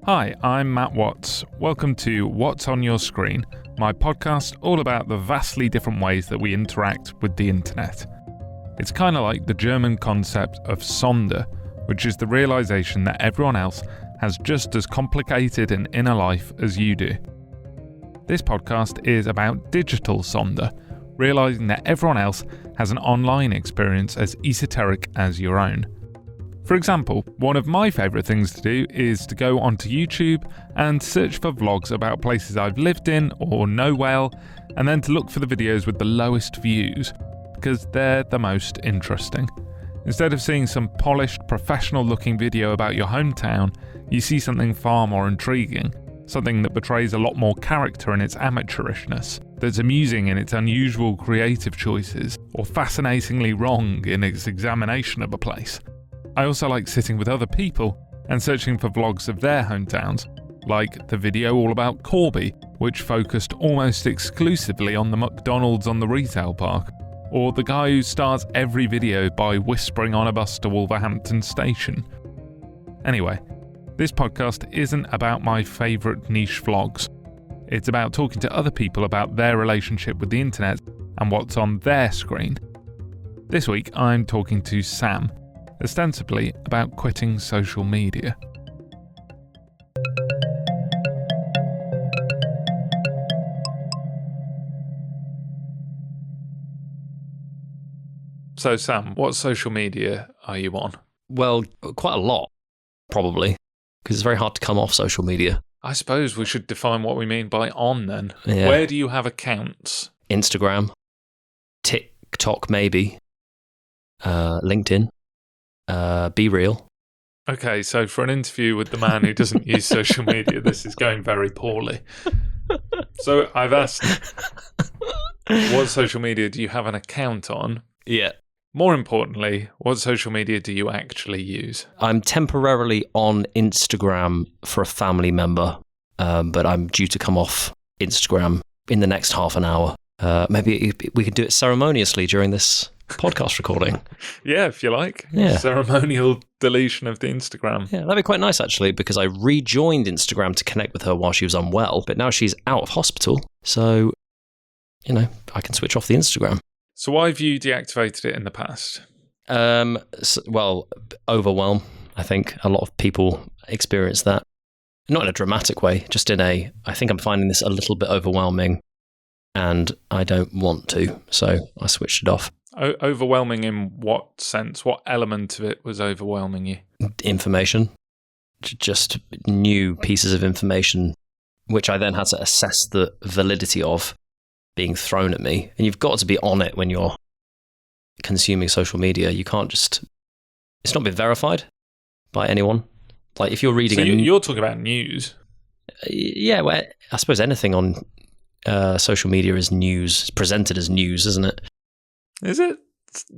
Hi, I'm Matt Watts. Welcome to What's on Your Screen, my podcast all about the vastly different ways that we interact with the internet. It's kind of like the German concept of Sonder, which is the realization that everyone else has just as complicated an inner life as you do. This podcast is about digital Sonder, realizing that everyone else has an online experience as esoteric as your own. For example, one of my favourite things to do is to go onto YouTube and search for vlogs about places I've lived in or know well, and then to look for the videos with the lowest views, because they're the most interesting. Instead of seeing some polished, professional-looking video about your hometown, you see something far more intriguing, something that betrays a lot more character in its amateurishness, that's amusing in its unusual creative choices, or fascinatingly wrong in its examination of a place. I also like sitting with other people and searching for vlogs of their hometowns, like the video all about Corby, which focused almost exclusively on the McDonald's on the retail park, or the guy who starts every video by whispering on a bus to Wolverhampton Station. Anyway, this podcast isn't about my favourite niche vlogs. It's about talking to other people about their relationship with the internet and what's on their screen. This week I'm talking to Sam, ostensibly about quitting social media. So Sam, what social media are you on? Well, quite a lot, probably, because it's very hard to come off social media. I suppose we should define what we mean by on then. Yeah. Where do you have accounts? Instagram, TikTok maybe, LinkedIn, Be Real. Okay, so for an interview with the man who doesn't use social media, this is going very poorly. So I've asked, what social media do you have an account on? Yeah. More importantly, what social media do you actually use? I'm temporarily on Instagram for a family member, but I'm due to come off Instagram in the next half an hour. Maybe we could do it ceremoniously during this podcast recording. Yeah, if you like. Yeah. Ceremonial deletion of the Instagram. Yeah, that'd be quite nice actually, because I rejoined Instagram to connect with her while she was unwell, but now she's out of hospital, so, I can switch off the Instagram. So why have you deactivated it in the past? Well, overwhelm. I think a lot of people experience that. Not in a dramatic way, just I think I'm finding this a little bit overwhelming and I don't want to, so I switched it off. Overwhelming in what sense? What element of it was overwhelming you? Information. Just new pieces of information, which I then had to assess the validity of being thrown at me. And you've got to be on it when you're consuming social media. You can't just... It's not been verified by anyone. Like if you're reading... So you're talking about news? Yeah, well, I suppose anything on social media is news. It's presented as news, isn't it? Is it?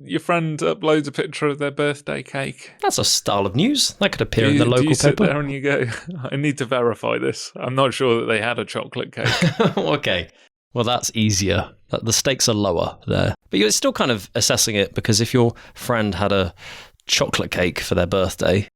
Your friend uploads a picture of their birthday cake. That's a style of news. That could appear in the local paper. Do you sit there and you go, I need to verify this. I'm not sure that they had a chocolate cake. Okay. Well, that's easier. The stakes are lower there. But you're still kind of assessing it, because if your friend had a chocolate cake for their birthday,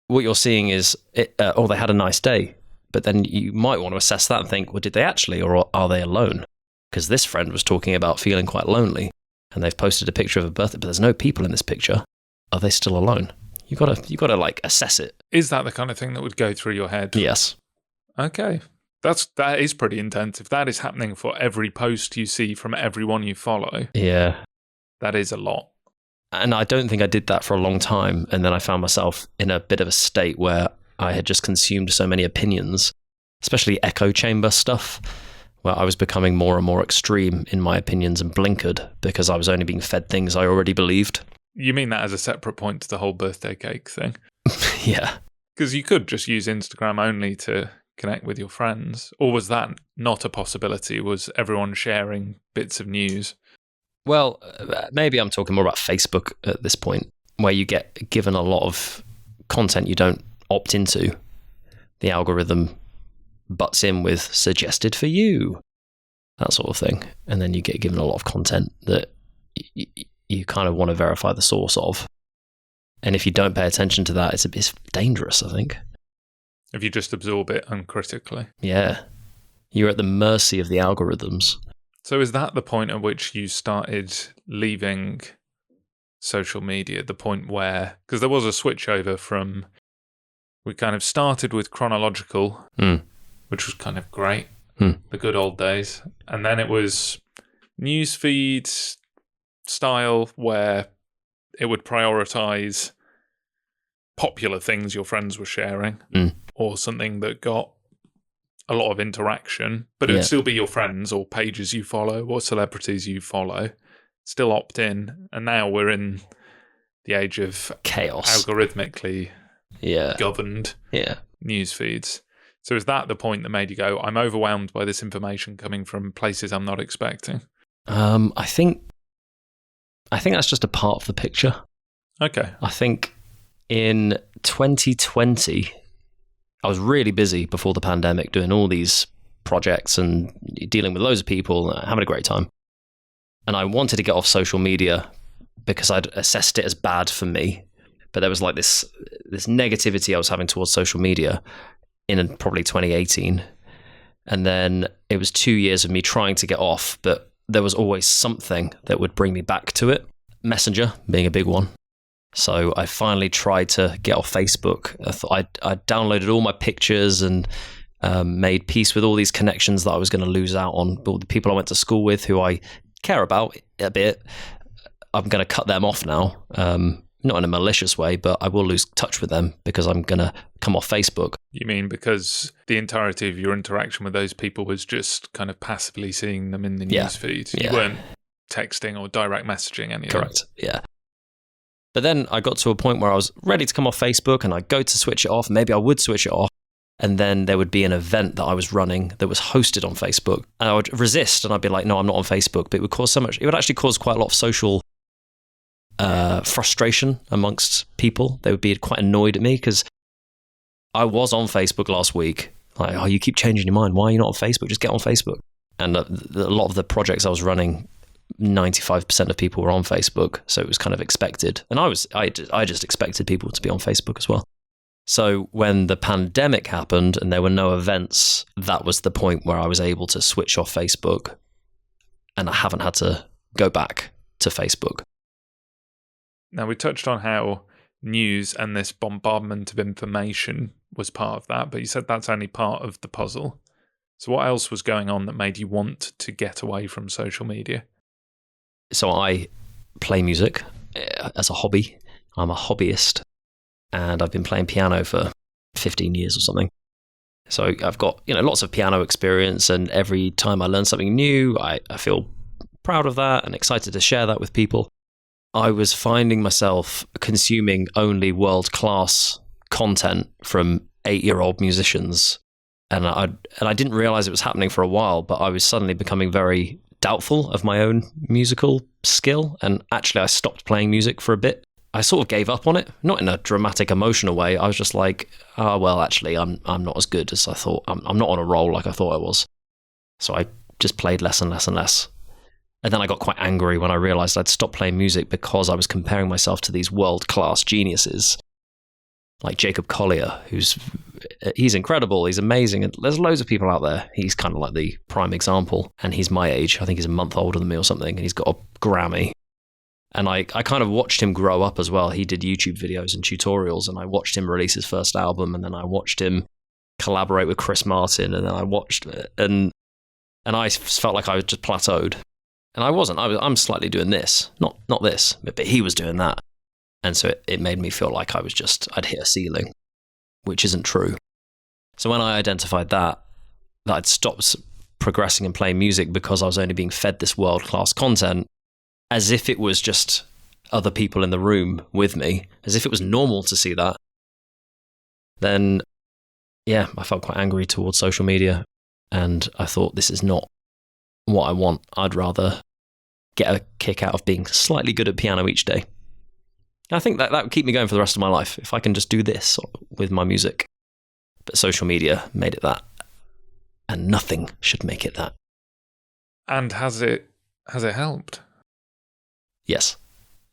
what you're seeing is, they had a nice day. But then you might want to assess that and think, well, did they actually, or are they alone? Because this friend was talking about feeling quite lonely, and they've posted a picture of a birthday, but there's no people in this picture. Are they still alone? You gotta like assess it. Is that the kind of thing that would go through your head? Yes. Okay. That is pretty intense. If that is happening for every post you see from everyone you follow, yeah, that is a lot. And I don't think I did that for a long time, and then I found myself in a bit of a state where I had just consumed so many opinions, especially echo chamber stuff, where I was becoming more and more extreme in my opinions and blinkered because I was only being fed things I already believed. You mean that as a separate point to the whole birthday cake thing? Yeah. Because you could just use Instagram only to connect with your friends. Or was that not a possibility? Was everyone sharing bits of news? Well, maybe I'm talking more about Facebook at this point, where you get given a lot of content you don't opt into. The algorithm butts in with suggested for you, that sort of thing. And then you get given a lot of content that you kind of want to verify the source of. And if you don't pay attention to that, it's dangerous, I think. If you just absorb it uncritically. Yeah. You're at the mercy of the algorithms. So is that the point at which you started leaving social media, the point where, because there was a switchover from, we kind of started with chronological, which was kind of great, the good old days, and then it was newsfeed style where it would prioritize popular things your friends were sharing or something that got a lot of interaction, but it would still be your friends or pages you follow or celebrities you follow. Still opt in, and now we're in the age of chaos, algorithmically governed news feeds. So is that the point that made you go, I'm overwhelmed by this information coming from places I'm not expecting? I think that's just a part of the picture. Okay. I think in 2020, I was really busy before the pandemic doing all these projects and dealing with loads of people, having a great time. And I wanted to get off social media because I'd assessed it as bad for me. But there was like this negativity I was having towards social media in probably 2018. And then it was 2 years of me trying to get off, but there was always something that would bring me back to it. Messenger being a big one. So I finally tried to get off Facebook. I downloaded all my pictures and made peace with all these connections that I was going to lose out on. But the people I went to school with who I care about a bit, I'm going to cut them off now. Not in a malicious way, but I will lose touch with them because I'm going to come off Facebook. You mean because the entirety of your interaction with those people was just kind of passively seeing them in the newsfeed? You weren't texting or direct messaging any of Correct, yeah. But then I got to a point where I was ready to come off Facebook and I'd go to switch it off. Maybe I would switch it off. And then there would be an event that I was running that was hosted on Facebook. And I would resist and I'd be like, no, I'm not on Facebook. But it would cause it would actually cause quite a lot of social frustration amongst people. They would be quite annoyed at me because I was on Facebook last week. Like, oh, you keep changing your mind. Why are you not on Facebook? Just get on Facebook. And a lot of the projects I was running, 95% of people were on Facebook, so it was kind of expected. And I just expected people to be on Facebook as well. So when the pandemic happened and there were no events, that was the point where I was able to switch off Facebook, and I haven't had to go back to Facebook. Now, we touched on how news and this bombardment of information was part of that, but you said that's only part of the puzzle. So what else was going on that made you want to get away from social media? So I play music as a hobby. I'm a hobbyist, and I've been playing piano for 15 years or something. So I've got lots of piano experience, and every time I learn something new, I feel proud of that and excited to share that with people. I was finding myself consuming only world-class content from 8-year-old musicians, and I didn't realize it was happening for a while, but I was suddenly becoming very doubtful of my own musical skill, and actually I stopped playing music for a bit. I sort of gave up on it, not in a dramatic, emotional way. I was just like, oh, well, actually, I'm not as good as I thought. I'm not on a roll like I thought I was. So I just played less and less and less. And then I got quite angry when I realized I'd stopped playing music because I was comparing myself to these world-class geniuses like Jacob Collier, he's incredible, he's amazing, and there's loads of people out there. He's kind of like the prime example, and he's my age. I think he's a month older than me or something, and he's got a Grammy. And I kind of watched him grow up as well. He did YouTube videos and tutorials, and I watched him release his first album, and then I watched him collaborate with Chris Martin, and then I watched it, and I felt like I was just plateaued. And I wasn't. I'm slightly doing this, not this, but he was doing that. And so it made me feel like I'd hit a ceiling, which isn't true. So when I identified that I'd stopped progressing and playing music because I was only being fed this world-class content, as if it was just other people in the room with me, as if it was normal to see that, then, yeah, I felt quite angry towards social media. And I thought, this is not what I want. I'd rather get a kick out of being slightly good at piano each day. I think that would keep me going for the rest of my life, if I can just do this with my music. But social media made it that, and nothing should make it that. And has it helped? Yes,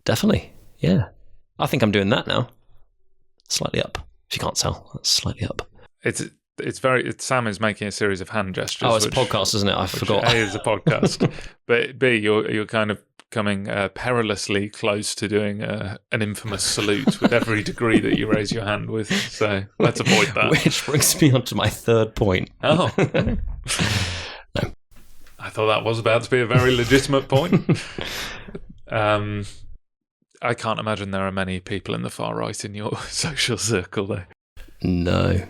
definitely. Yeah. I think I'm doing that now. Slightly up. If you can't tell, that's slightly up. Sam is making a series of hand gestures. Oh, it's a podcast, isn't it? I forgot. A is a podcast, but B, you're kind of coming perilously close to doing an infamous salute with every degree that you raise your hand with. So let's avoid that. Which brings me on to my third point. Oh. No. I thought that was about to be a very legitimate point. I can't imagine there are many people in the far right in your social circle, though. No.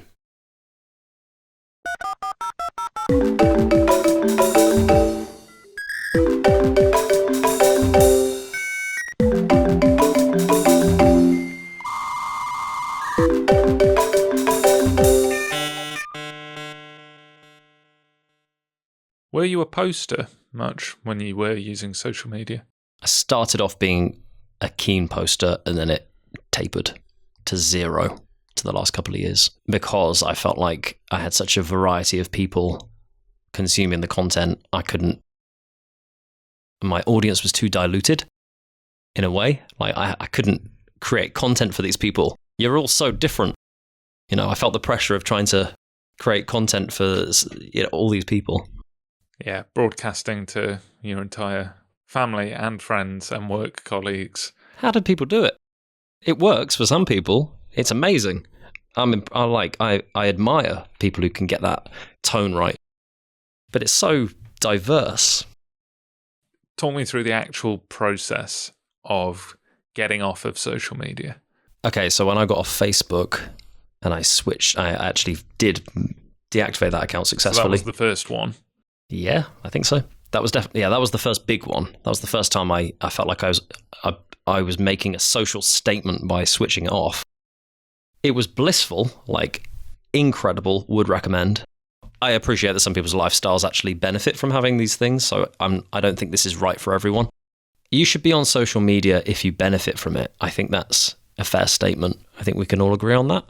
Were you a poster much when you were using social media? I started off being a keen poster and then it tapered to 0 to the last couple of years because I felt like I had such a variety of people consuming the content. My audience was too diluted in a way. Like I couldn't create content for these people. You're all so different. I felt the pressure of trying to create content for all these people. Yeah, broadcasting to your entire family and friends and work colleagues. How did people do it? It works for some people. It's amazing. I admire people who can get that tone right. But it's so diverse. Talk me through the actual process of getting off of social media. Okay, so when I got off Facebook and I actually did deactivate that account successfully. So that was the first one. Yeah, I think so. That was definitely, that was the first big one. That was the first time I felt like I was making a social statement by switching it off. It was blissful, like incredible, would recommend. I appreciate that some people's lifestyles actually benefit from having these things, so I don't think this is right for everyone. You should be on social media if you benefit from it. I think that's a fair statement. I think we can all agree on that.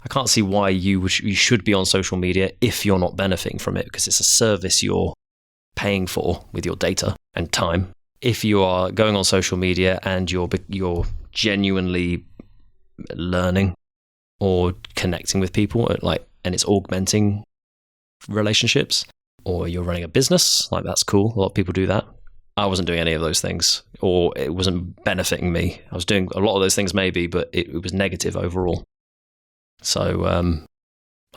I can't see why you should be on social media if you're not benefiting from it, because it's a service you're paying for with your data and time. If you are going on social media and you're genuinely learning or connecting with people, and it's augmenting relationships, or you're running a business, that's cool. A lot of people do that. I wasn't doing any of those things, or it wasn't benefiting me. I was doing a lot of those things maybe, but it was negative overall. So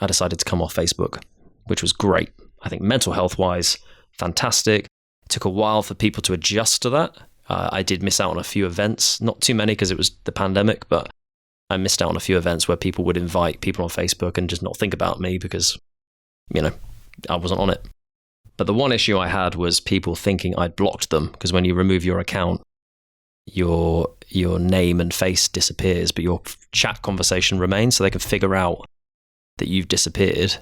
I decided to come off Facebook, which was great. I think mental health wise, fantastic. It took a while for people to adjust to that. I did miss out on a few events, not too many because it was the pandemic, but I missed out on a few events where people would invite people on Facebook and just not think about me because, I wasn't on it. But the one issue I had was people thinking I'd blocked them, because when you remove your account, your name and face disappears, but your chat conversation remains, so they can figure out that you've disappeared.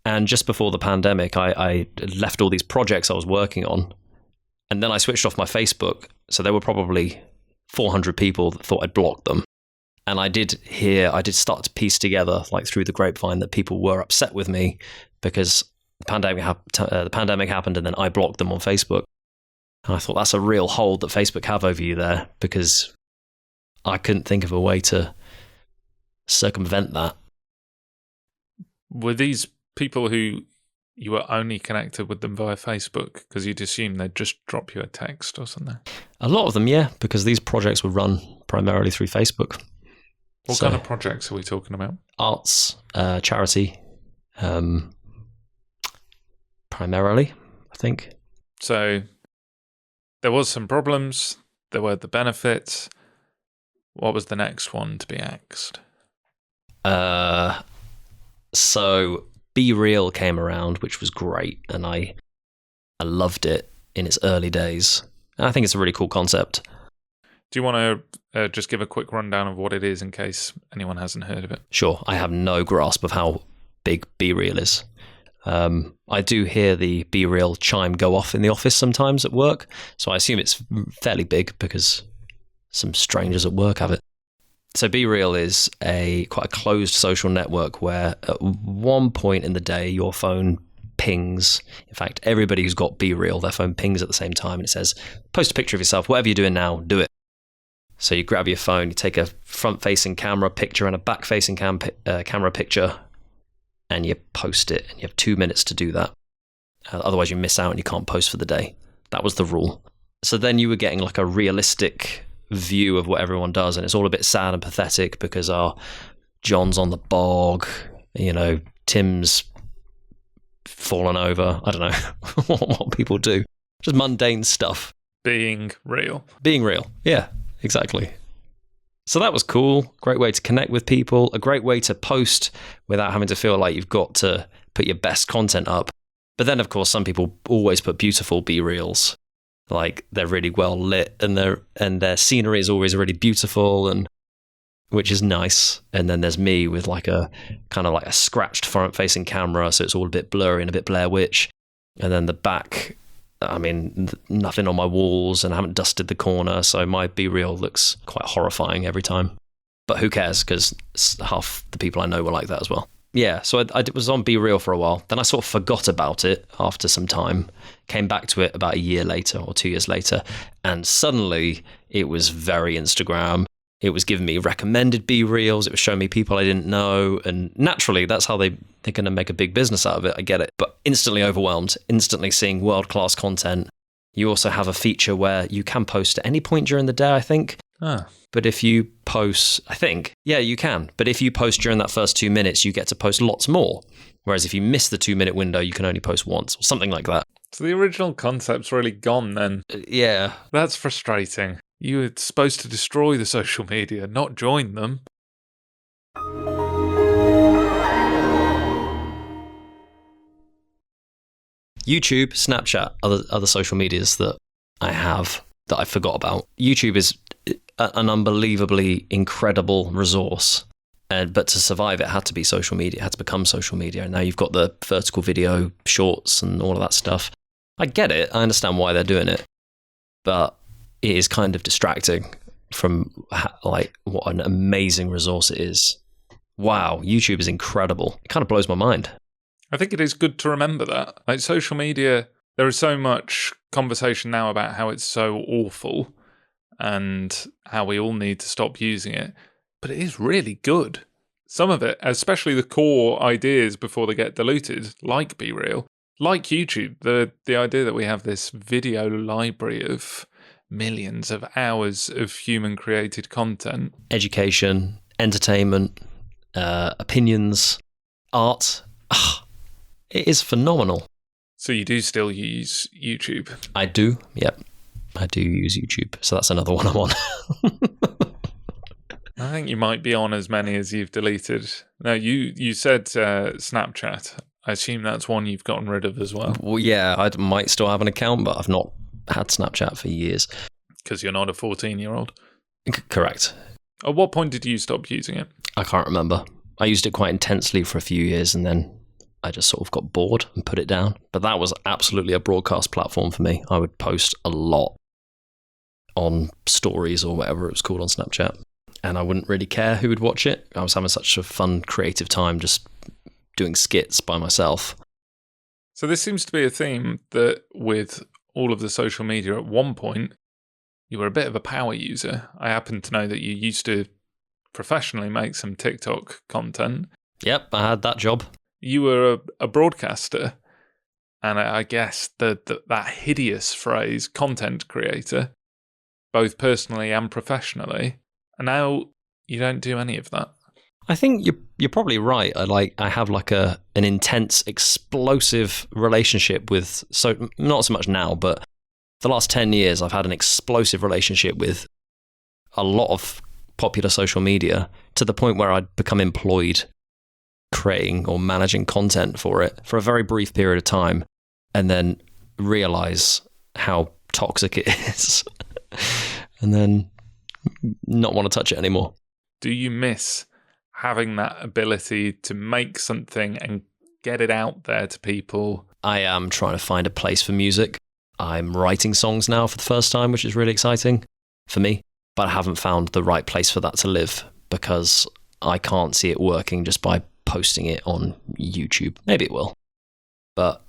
And just before the pandemic, I left all these projects I was working on, and then I switched off my Facebook. So there were probably 400 people that thought I'd blocked them. And I did start to piece together, through the grapevine, that people were upset with me because the pandemic happened, and then I blocked them on Facebook. And I thought that's a real hold that Facebook have over you there, because I couldn't think of a way to circumvent that. Were these people who you were only connected with them via Facebook because you'd assume they'd just drop you a text or something? A lot of them, yeah, because these projects were run primarily through Facebook. What kind of projects are we talking about? Arts, charity, primarily, I think. So there was some problems, there were the benefits. What was the next one to be axed? So Be Real came around, which was great, and I loved it in its early days. And I think it's a really cool concept. Do you want to just give a quick rundown of what it is in case anyone hasn't heard of it? Sure. I have no grasp of how big Be Real is. I do hear the Be Real chime go off in the office sometimes at work, so I assume it's fairly big because some strangers at work have it. So Be Real is quite a closed social network where at one point in the day your phone pings. In fact, everybody who's got Be Real, their phone pings at the same time, and it says, post a picture of yourself, whatever you're doing now, do it. So you grab your phone, you take a front-facing camera picture and a back-facing camera picture, and you post it, and you have 2 minutes to do that. Otherwise, you miss out and you can't post for the day. That was the rule. So then you were getting like a realistic view of what everyone does, and it's all a bit sad and pathetic because John's on the bog, Tim's fallen over. I don't know what people do. Just mundane stuff. Being real. Yeah, exactly. So that was cool. Great way to connect with people. A great way to post without having to feel like you've got to put your best content up. But then, of course, some people always put beautiful B-reels. Like they're really well lit, and their scenery is always really beautiful, and which is nice. And then there's me with like a kind of like a scratched front-facing camera, so it's all a bit blurry and a bit Blair Witch. And then the back, nothing on my walls, and I haven't dusted the corner, so my B-reel looks quite horrifying every time. But who cares? Because half the people I know were like that as well. Yeah, so I was on B-reel for a while. Then I sort of forgot about it after some time, came back to it about a year later or 2 years later, and suddenly it was very Instagram. It was giving me recommended B-reels. It was showing me people I didn't know. And naturally, that's how they're going to make a big business out of it. I get it. But instantly overwhelmed, instantly seeing world-class content. You also have a feature where you can post at any point during the day, I think. But if you post, you can. But if you post during that first 2 minutes, you get to post lots more. Whereas if you miss the 2 minute window, you can only post once or something like that. So the original concept's really gone then. Yeah. That's frustrating. You were supposed to destroy the social media, not join them. YouTube, Snapchat, other social medias that I have that I forgot about. YouTube is an unbelievably incredible resource. But to survive, it had to be social media. It had to become social media. And now you've got the vertical video, shorts, and all of that stuff. I get it. I understand why they're doing it. But it is kind of distracting from like what an amazing resource it is. Wow, YouTube is incredible. It kind of blows my mind. I think it is good to remember that. Like social media, there is so much conversation now about how it's so awful and how we all need to stop using it. But it is really good. Some of it, especially the core ideas before they get diluted, like BeReal, like YouTube, the idea that we have this video library of millions of hours of human-created content. Education, entertainment, opinions, art. It is phenomenal. So you do still use YouTube? I do, yep. I do use YouTube. So that's another one I'm on. I think you might be on as many as you've deleted. No, you said Snapchat. I assume that's one you've gotten rid of as well. Well, yeah, I might still have an account, but I've not had Snapchat for years. Because you're not a 14-year-old? Correct. At what point did you stop using it? I can't remember. I used it quite intensely for a few years, and then I just sort of got bored and put it down. But that was absolutely a broadcast platform for me. I would post a lot on stories or whatever it was called on Snapchat. And I wouldn't really care who would watch it. I was having such a fun, creative time just doing skits by myself. So this seems to be a theme that with all of the social media, at one point, you were a bit of a power user. I happen to know that you used to professionally make some TikTok content. Yep, I had that job. You were a broadcaster. And I guess that hideous phrase, content creator, both personally and professionally. And now you don't do any of that. I think you're probably right. I have like an intense, explosive relationship with, so not so much now, but the last 10 years I've had an explosive relationship with a lot of popular social media to the point where I'd become employed creating or managing content for it for a very brief period of time, and then realize how toxic it is, and then not want to touch it anymore. Do you miss having that ability to make something and get it out there to people? I am trying to find a place for music. I'm writing songs now for the first time, which is really exciting for me, but I haven't found the right place for that to live because I can't see it working just by posting it on YouTube. Maybe it will. But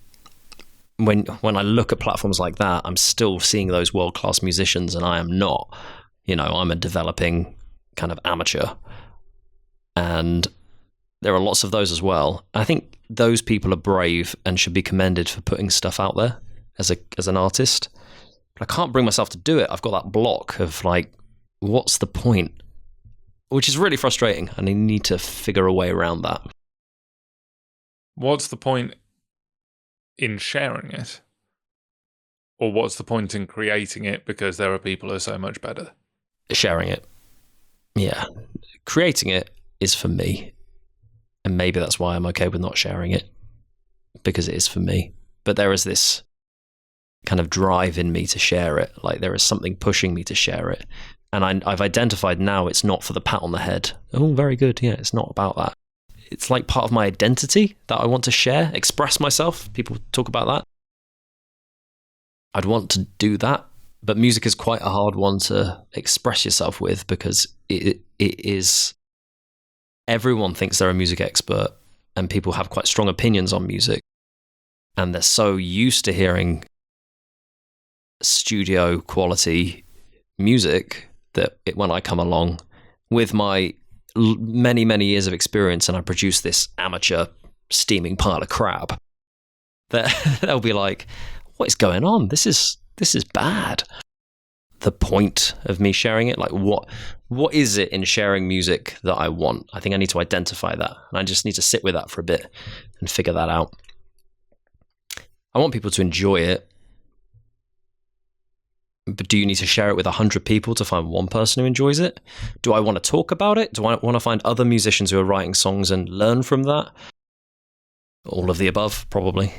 when I look at platforms like that, I'm still seeing those world-class musicians and I am not. I'm a developing kind of amateur, and there are lots of those as well. I think those people are brave and should be commended for putting stuff out there as an artist. But I can't bring myself to do it. I've got that block of like, what's the point? Which is really frustrating, and I need to figure a way around that. What's the point in sharing it? Or what's the point in creating it because there are people who are so much better? Sharing it. Yeah. Creating it is for me. And maybe that's why I'm okay with not sharing it, because it is for me. But there is this kind of drive in me to share it. Like there is something pushing me to share it. And I've identified now it's not for the pat on the head. Oh, very good. Yeah, it's not about that. It's like part of my identity that I want to share, express myself. People talk about that. I'd want to do that. But music is quite a hard one to express yourself with, because it is... Everyone thinks they're a music expert, and people have quite strong opinions on music. And they're so used to hearing studio quality music that when I come along with my many, many years of experience and I produce this amateur steaming pile of crap, that they'll be like, what is going on? This is bad. The point of me sharing it, like what is it in sharing music that I want? I think I need to identify that, and I just need to sit with that for a bit and figure that out. I want people to enjoy it, but do you need to share it with 100 people to find one person who enjoys it? Do I want to talk about it? Do I want to find other musicians who are writing songs and learn from that? All of the above, probably.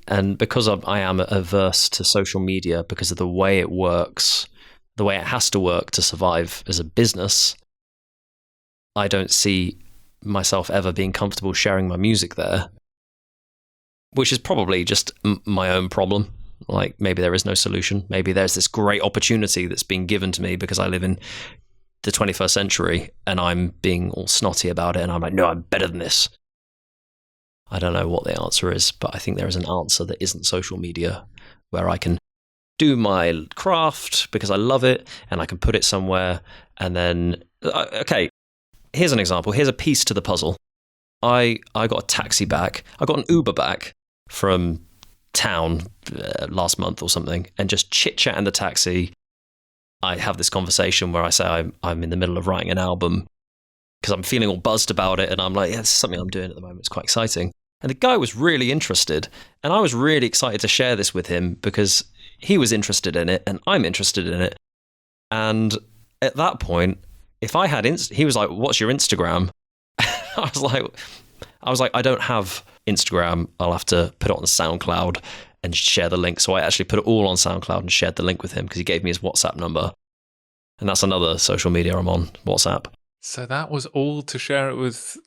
And because I am averse to social media because of the way it works, the way it has to work to survive as a business, I don't see myself ever being comfortable sharing my music there, which is probably just my own problem. Like maybe there is no solution. Maybe there's this great opportunity that's being given to me because I live in the 21st century and I'm being all snotty about it. And I'm like, no, I'm better than this. I don't know what the answer is, but I think there is an answer that isn't social media, where I can do my craft because I love it and I can put it somewhere. And then, okay, here's an example. Here's a piece to the puzzle. I got a taxi back. I got an Uber back from town last month or something, and just chit chat in the taxi. I have this conversation where I say I'm in the middle of writing an album because I'm feeling all buzzed about it, and I'm like, yeah, this is something I'm doing at the moment. It's quite exciting. And the guy was really interested, and I was really excited to share this with him because he was interested in it and I'm interested in it. And at that point, if I had he was like, what's your Instagram? I was like, I don't have Instagram. I'll have to put it on SoundCloud and share the link. So I actually put it all on SoundCloud and shared the link with him because he gave me his WhatsApp number. And that's another social media I'm on, WhatsApp. So that was all to share it with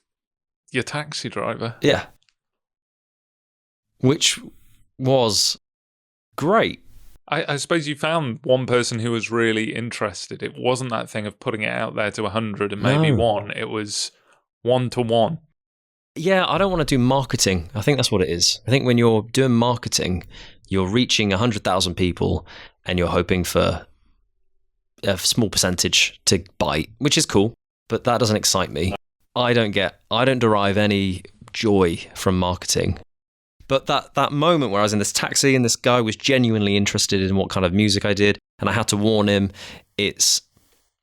your taxi driver? Yeah. Which was great. I suppose you found one person who was really interested. It wasn't that thing of putting it out there to 100 and maybe one. It was 1-to-1. Yeah, I don't want to do marketing. I think that's what it is. I think when you're doing marketing, you're reaching 100,000 people and you're hoping for a small percentage to bite, which is cool, but that doesn't excite me. I don't derive any joy from marketing. But that moment where I was in this taxi and this guy was genuinely interested in what kind of music I did, and I had to warn him, it's,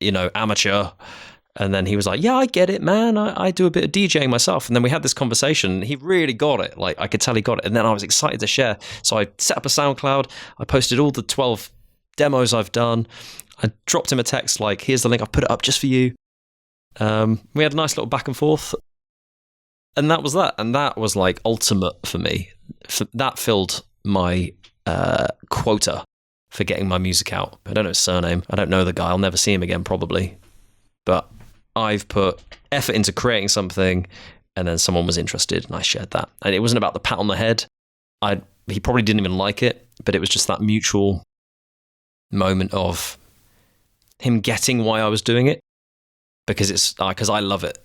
amateur. And then he was like, yeah, I get it, man. I do a bit of DJing myself. And then we had this conversation. He really got it. Like, I could tell he got it. And then I was excited to share. So I set up a SoundCloud. I posted all the 12 demos I've done. I dropped him a text like, here's the link. I put it up just for you. We had a nice little back and forth. And that was that. And that was like ultimate for me. That filled my quota for getting my music out. I don't know his surname. I don't know the guy. I'll never see him again, probably. But I've put effort into creating something, and then someone was interested, and I shared that. And it wasn't about the pat on the head. He probably didn't even like it, but it was just that mutual moment of him getting why I was doing it, because I love it,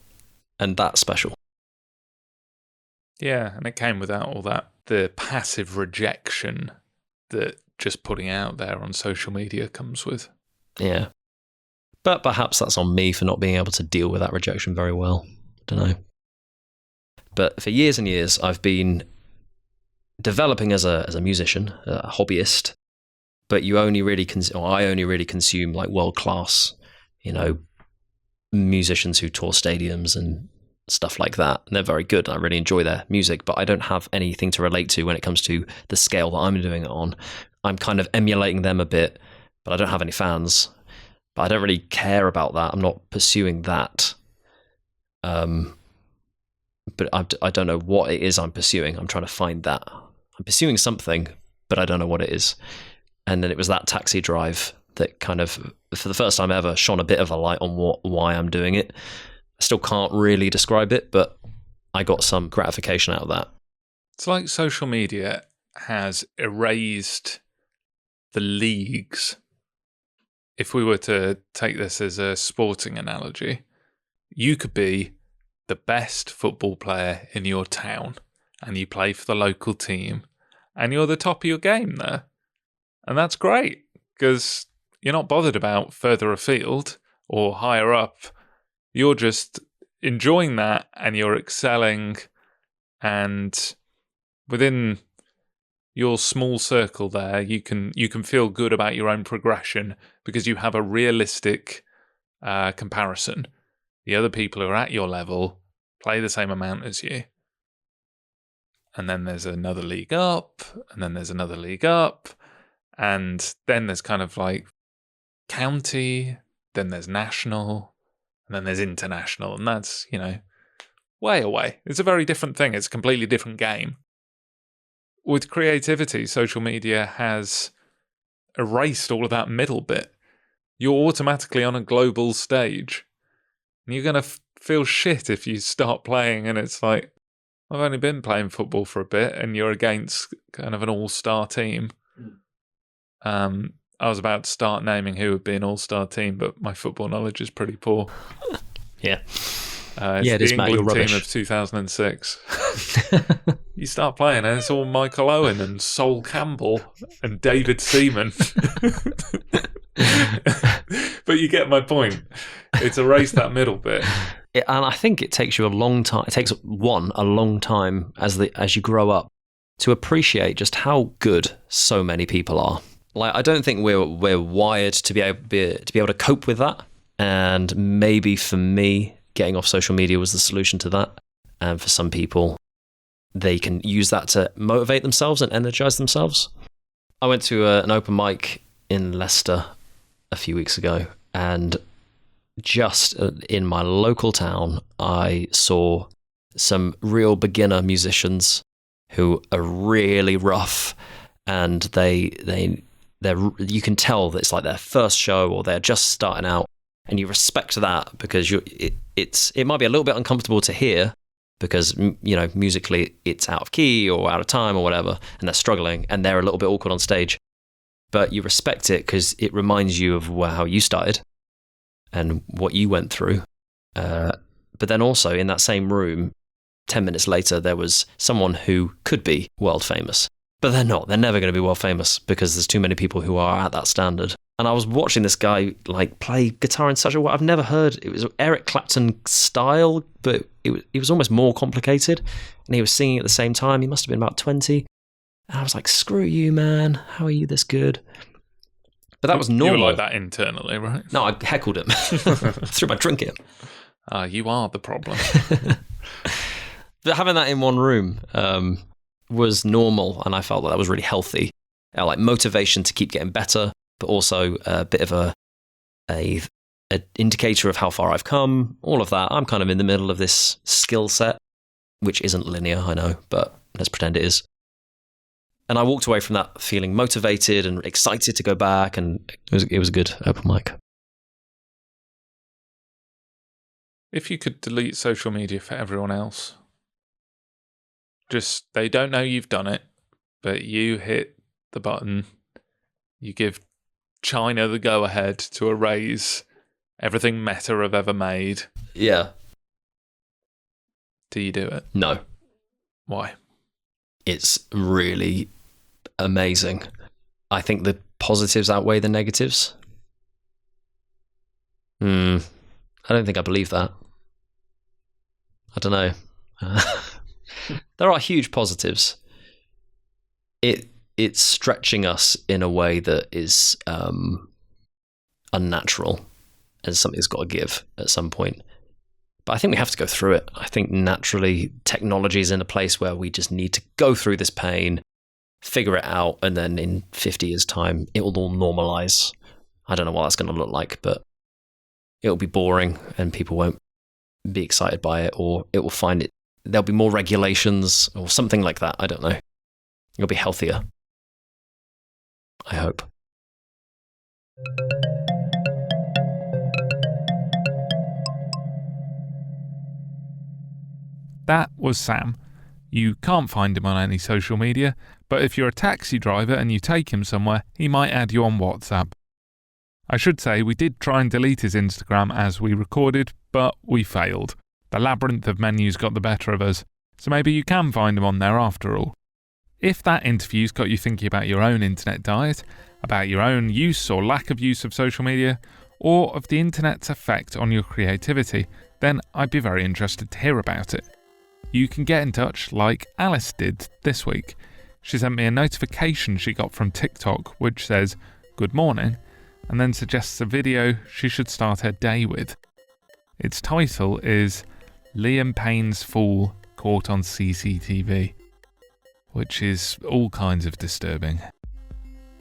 and that's special. Yeah, and it came without all the passive rejection that just putting out there on social media comes with. Yeah. But perhaps that's on me for not being able to deal with that rejection very well. Don't know. But for years and years, I've been developing as a musician, a hobbyist. But I only really consume like world class, musicians who tour stadiums and stuff like that. And they're very good. I really enjoy their music, but I don't have anything to relate to when it comes to the scale that I'm doing it on. I'm kind of emulating them a bit, but I don't have any fans. But I don't really care about that. I'm not pursuing that. But I don't know what it is I'm pursuing. I'm trying to find that. I'm pursuing something, but I don't know what it is. And then it was that taxi drive that kind of, for the first time ever, shone a bit of a light on why I'm doing it. I still can't really describe it, but I got some gratification out of that. It's like social media has erased the leagues. If we were to take this as a sporting analogy, you could be the best football player in your town and you play for the local team and you're the top of your game there. And that's great because you're not bothered about further afield or higher up. You're just enjoying that and you're excelling, and within your small circle there, you can feel good about your own progression because you have a realistic comparison. The other people who are at your level play the same amount as you. And then there's another league up, and then there's another league up, and then there's kind of like county, then there's national, and then there's international, and that's, way away. It's a very different thing. It's a completely different game. With creativity, social media has erased all of that middle bit. You're automatically on a global stage. And you're going to feel shit if you start playing and it's like, I've only been playing football for a bit and you're against kind of an all-star team. I was about to start naming who would be an all-star team, but my football knowledge is pretty poor. Yeah. It's the England team of 2006. You start playing and it's all Michael Owen and Sol Campbell and David Seaman. But you get my point. It's erased that middle bit. And I think it takes you a long time. It takes a long time as you grow up to appreciate just how good so many people are. Like, I don't think we're wired to be able to cope with that. And maybe for me, getting off social media was the solution to that. And for some people, they can use that to motivate themselves and energize themselves. I went to an open mic in Leicester a few weeks ago, and just in my local town, I saw some real beginner musicians who are really rough, and they're you can tell that it's like their first show or they're just starting out, and you respect that because it might be a little bit uncomfortable to hear because musically it's out of key or out of time or whatever, and they're struggling and they're a little bit awkward on stage, but you respect it because it reminds you of how you started and what you went through. But then also in that same room, 10 minutes later, there was someone who could be world famous. But they're not. They're never going to be world famous because there's too many people who are at that standard. And I was watching this guy play guitar in such a way I've never heard. It was Eric Clapton style, but it was almost more complicated. And he was singing at the same time. He must have been about 20. And I was like, screw you, man. How are you this good? But that was normal. You were like that internally, right? No, I heckled him. Threw my drink at him. You are the problem. But having that in one room was normal, and I felt that was really healthy. Like motivation to keep getting better, but also a bit of a indicator of how far I've come, all of that. I'm kind of in the middle of this skill set, which isn't linear, I know, but let's pretend it is. And I walked away from that feeling motivated and excited to go back, and it was a good open mic. If you could delete social media for everyone else, just they don't know you've done it, but you hit the button, you give China the go-ahead to erase everything Meta have ever made. Yeah. Do you do it? No. Why? It's really amazing. I think the positives outweigh the negatives. I don't think I believe that. I don't know. There are huge positives. It's stretching us in a way that is unnatural, and something's got to give at some point. But I think we have to go through it. I think naturally technology is in a place where we just need to go through this pain, figure it out, and then in 50 years' time, it will all normalize. I don't know what that's going to look like, but it'll be boring and people won't be excited by it, or it will find it. There'll be more regulations or something like that. I don't know. It'll be healthier. I hope. That was Sam. You can't find him on any social media, but if you're a taxi driver and you take him somewhere, he might add you on WhatsApp. I should say we did try and delete his Instagram as we recorded, but we failed. The labyrinth of menus got the better of us, so maybe you can find him on there after all. If that interview's got you thinking about your own internet diet, about your own use or lack of use of social media, or of the internet's effect on your creativity, then I'd be very interested to hear about it. You can get in touch like Alice did this week. She sent me a notification she got from TikTok which says, "Good morning," and then suggests a video she should start her day with. Its title is Liam Payne's Fool Caught on CCTV, which is all kinds of disturbing.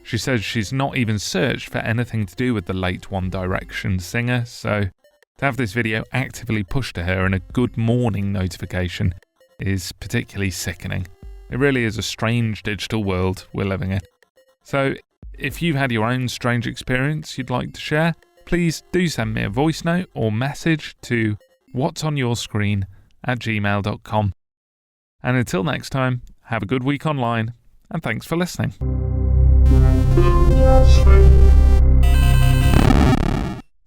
She says she's not even searched for anything to do with the late One Direction singer, so to have this video actively pushed to her in a good morning notification is particularly sickening. It really is a strange digital world we're living in. So if you've had your own strange experience you'd like to share, please do send me a voice note or message to wattsonyourscreen@gmail.com. And until next time, have a good week online, and thanks for listening.